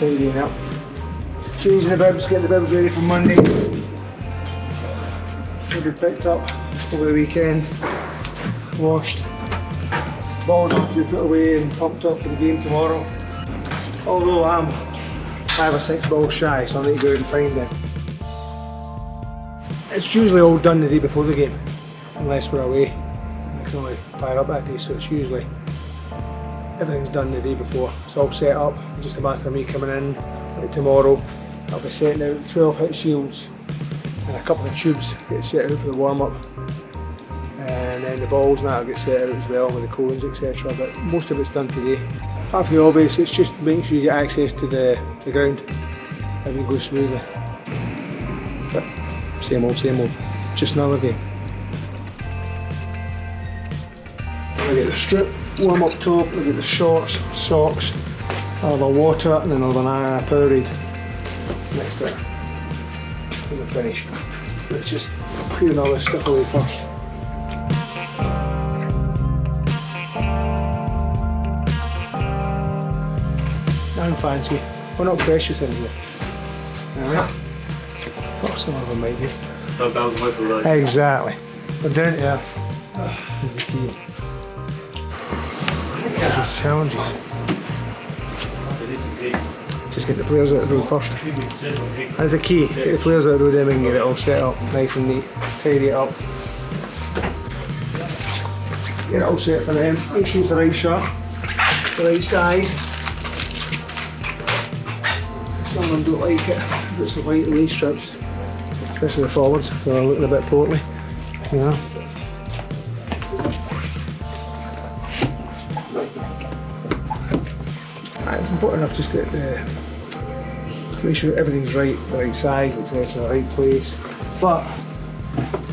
tidying up. Changing the bibs, getting the bibs ready for Monday. They'll be picked up over the weekend, washed. Balls have to be put away and pumped up for the game tomorrow. Although I'm 5 or 6 balls shy, so I need to go out and find it. It's usually all done the day before the game, unless we're away. I can only fire up that day, so it's usually everything's done the day before. It's all set up, it's just a matter of me coming in like tomorrow. I'll be setting out 12 hit shields and a couple of tubes get set out for the warm up. And then the balls and that'll get set out as well with the cones, etc. But most of it's done today. Apart from the obvious, it's just making sure you get access to the ground. Everything goes smoothly. But same old, just another game. I get the strip, warm up top, I get the shorts, socks, I'll have a water and then I'll have an Powerade next to it. When we're finished. Let's just clear all this stuff away first. Nothing fancy. We're not precious in here. Alright? Well, some of them might be. That was the most of the night. Exactly. We're down to earth. Is the key. These challenges. Just get the players out of the road first. That's the key. Get the players out of the road, then we can get it all set up nice and neat. Tidy it up. Get it all set for them. Make sure it's the right shirt, the right size. Some of them don't like it if it's the white lace strips, especially the forwards if they're looking a bit portly. You know. It's important enough just to make sure everything's right, the right size, etc., the right place. But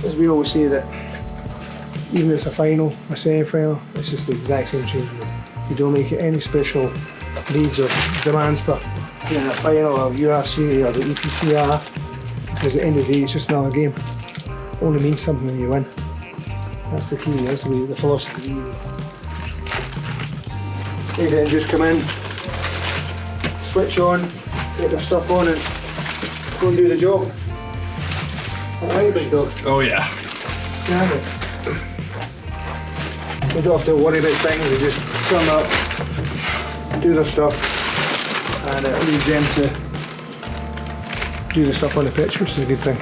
as we always say, that even if it's a final, a semi-final, it's just the exact same changing room. You don't make it any special needs or demands for being a final or URC or the EPCR, because at the end of the day it's just another game. It only means something when you win. That's the key, that's the philosophy. They then just come in, switch on, get their stuff on and go and do the job. Alright, big dog? Oh yeah. Standard. We don't have to worry about things, they just turn up, do their stuff, and it leaves them to do the stuff on the pitch, which is a good thing.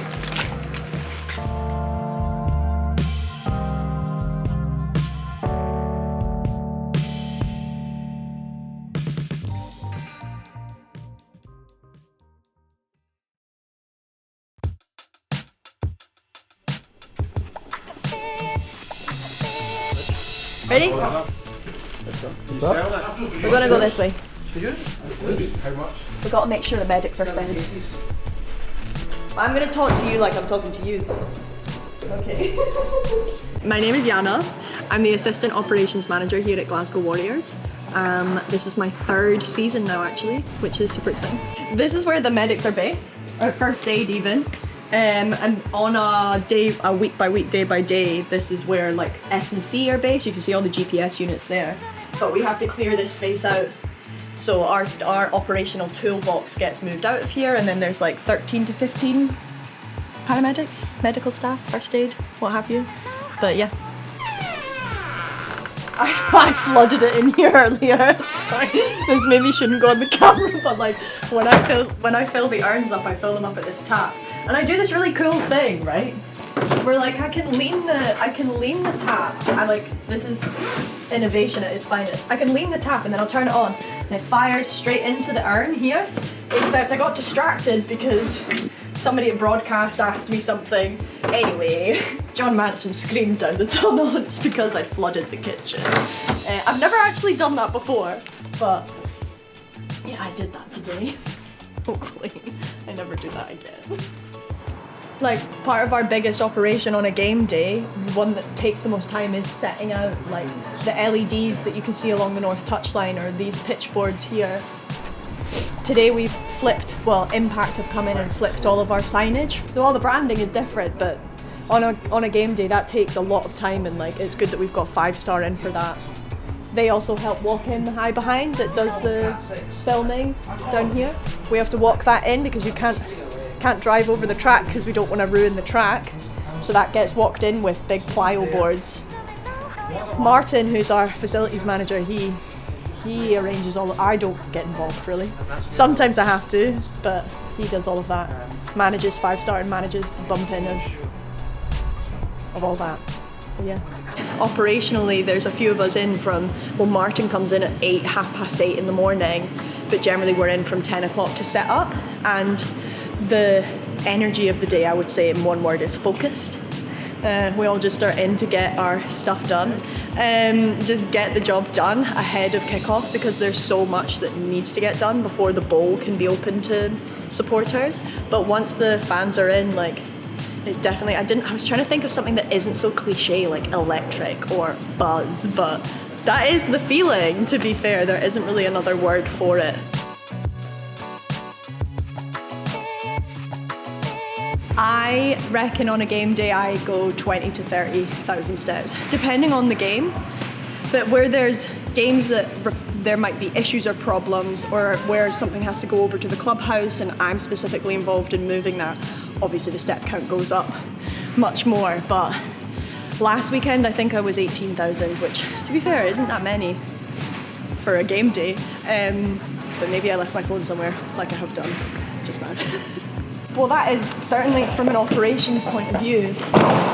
Ready? Let's go. We're gonna go this way. How much? We've got to make sure the medics are fed. I'm gonna talk to you like I'm talking to you. Okay. My name is Jana. I'm the Assistant Operations Manager here at Glasgow Warriors. This is my 3rd season now actually, which is super exciting. This is where the medics are based, or first aid even. And on a week by week, day by day, this is where like S&C are based. You can see all the GPS units there. But we have to clear this space out. So our operational toolbox gets moved out of here, and then there's like 13 to 15 paramedics, medical staff, first aid, what have you. But yeah. I flooded it in here earlier. Sorry. This maybe shouldn't go on the camera, but like when I fill the urns up, I fill them up at this tap. And I do this really cool thing, right? Where like I can lean the tap. I'm like, this is innovation at its finest. I can lean the tap and then I'll turn it on and it fires straight into the urn here. Except I got distracted because somebody at broadcast asked me something. Anyway, John Manson screamed down the tunnel. It's because I'd flooded the kitchen. I've never actually done that before, but yeah, I did that today. Hopefully, I never do that again. Like, part of our biggest operation on a game day, one that takes the most time, is setting out like the LEDs that you can see along the north touchline, or these pitch boards here. Today we've flipped, well, Impact have come in and flipped all of our signage. So all the branding is different, but on a game day that takes a lot of time, and like it's good that we've got 5-star in for that. they also help walk in the high behind that does the filming down here. We have to walk that in because you can't drive over the track because we don't want to ruin the track. So that gets walked in with big plyo boards. Martin, who's our facilities manager, he arranges all. I don't get involved really. Sometimes I have to, but he does all of that. Manages 5-star and manages the bump in of all that. But yeah. Operationally, there's a few of us in from. Well, Martin comes in at 8, 8:30 in the morning, but generally we're in from 10 o'clock to set up. And the energy of the day, I would say, in one word, is focused. We all just start in to get our stuff done. Just get the job done ahead of kickoff because there's so much that needs to get done before the bowl can be open to supporters. But once the fans are in, like, it definitely, I was trying to think of something that isn't so cliche, like electric or buzz, but that is the feeling, to be fair. There isn't really another word for it. I reckon on a game day I go 20 to 30,000 steps, depending on the game. But where there's games that there might be issues or problems, or where something has to go over to the clubhouse and I'm specifically involved in moving that, obviously the step count goes up much more. But last weekend I think I was 18,000, which, to be fair, isn't that many for a game day. But maybe I left my phone somewhere, like I have done just now. Well, that is certainly, from an operations point of view,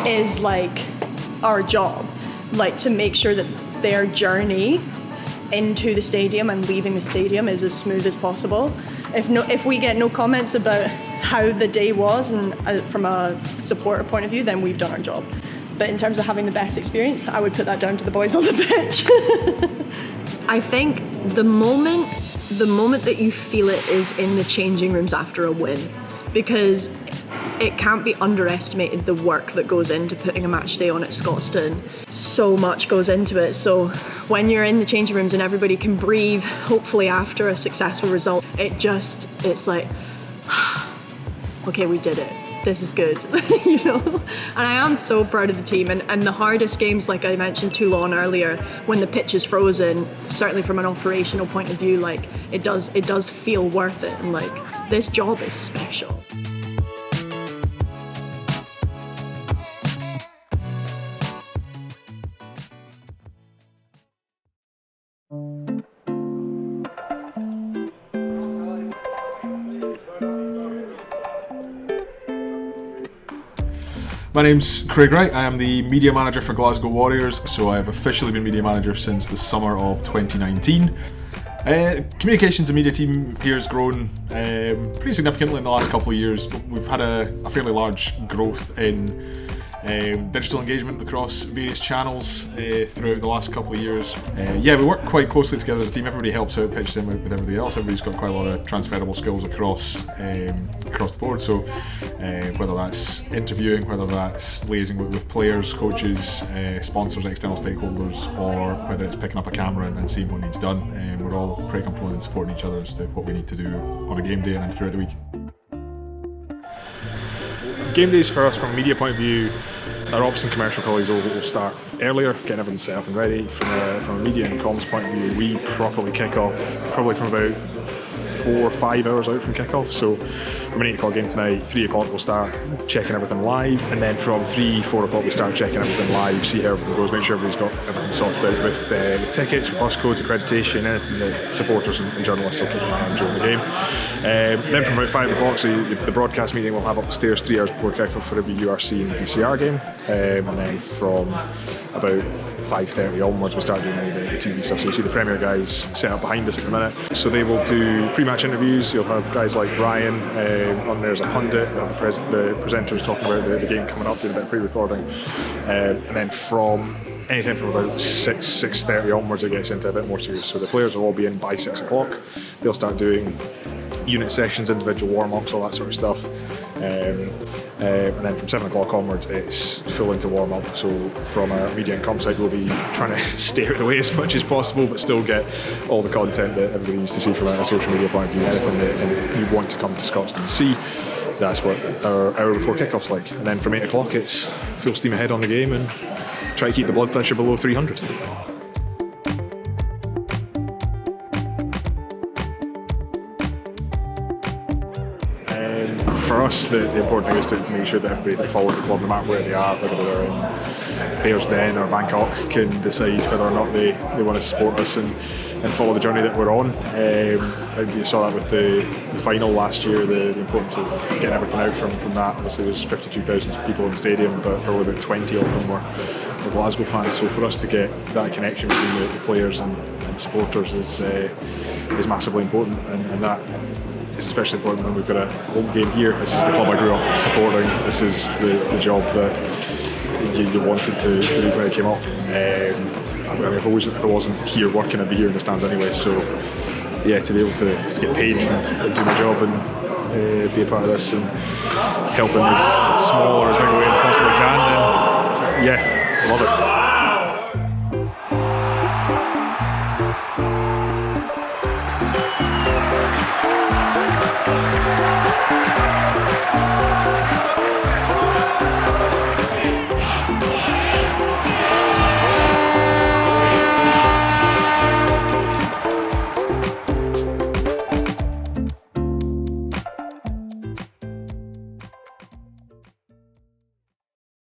is like our job, like to make sure that their journey into the stadium and leaving the stadium is as smooth as possible. If we get no comments about how the day was, and from a supporter point of view, then we've done our job. But in terms of having the best experience, I would put that down to the boys on the pitch. I think the moment that you feel it is in the changing rooms after a win. Because it can't be underestimated, the work that goes into putting a match day on at Scotstoun. So much goes into it. So when you're in the changing rooms and everybody can breathe, hopefully after a successful result, it's like, okay, we did it. This is good, you know? And I am so proud of the team. And the hardest games, like I mentioned Toulon earlier, when the pitch is frozen, certainly from an operational point of view, like it does feel worth it. And like, this job is special. My name's Craig Wright. I am the media manager for Glasgow Warriors, so I have officially been media manager since the summer of 2019. Communications and media team here has grown pretty significantly in the last couple of years. We've had a fairly large growth in digital engagement across various channels throughout the last couple of years. We work quite closely together as a team. Everybody helps out, pitches in with everybody else. Everybody's got quite a lot of transferable skills across the board. So whether that's interviewing, whether that's liaising with players, coaches, sponsors, external stakeholders, or whether it's picking up a camera and seeing what needs done, we're all pretty comfortable in supporting each other as to what we need to do on a game day and then throughout the week. Game days for us, from a media point of view, our ops and commercial colleagues will start earlier, getting everything set up and ready. From a media and comms point of view, we properly kick off probably from about 4 or 5 hours out from kick-off. So from an 8 o'clock game tonight, 3 o'clock we'll start checking everything live, and then from 3, 4 o'clock we start checking everything live, see how everything goes, make sure everybody's got everything sorted out with tickets, bus codes, accreditation, anything that supporters and journalists will keep an eye on during the game. Then from about 5 o'clock, so the broadcast meeting we'll have upstairs 3 hours before kick-off for every URC and PCR game, and then from about 5:30 onwards we start doing the TV stuff. So you see the Premier guys set up behind us at the minute. So they will do pre-match interviews. You'll have guys like Ryan on there as a pundit, and the presenters talking about the game coming up, doing a bit of pre-recording. And then from anytime from about 6:30 onwards it gets into a bit more serious. So the players will all be in by 6 o'clock. They'll start doing unit sessions, individual warm-ups, all that sort of stuff. And then from 7 o'clock onwards it's full into warm-up. So from our media and comm side we'll be trying to stay out of the way as much as possible but still get all the content that everybody needs to see from a social media point of view. Anything that you want to come to Scotstoun and see, that's what our hour before kick-off's like. And then from 8 o'clock it's full steam ahead on the game and try to keep the blood pressure below 300. For us, the important thing is to make sure that everybody that follows the club, no matter where they are, whether they're in Bearsden or Bangkok, can decide whether or not they want to support us and follow the journey that we're on. You saw that with the final last year, the importance of getting everything out from that. Obviously there's 52,000 people in the stadium, but probably about 20 of them were Glasgow fans. So for us to get that connection between the players and supporters is massively important, and that is especially important when we've got a home game here. This is the club I grew up supporting. This is the job that you wanted to do when it came up. I mean, if I wasn't here working, I'd be here in the stands anyway. So yeah, to be able to get paid and do my job and be a part of this and help in as small or as big a way as I possibly can, then yeah, I love it.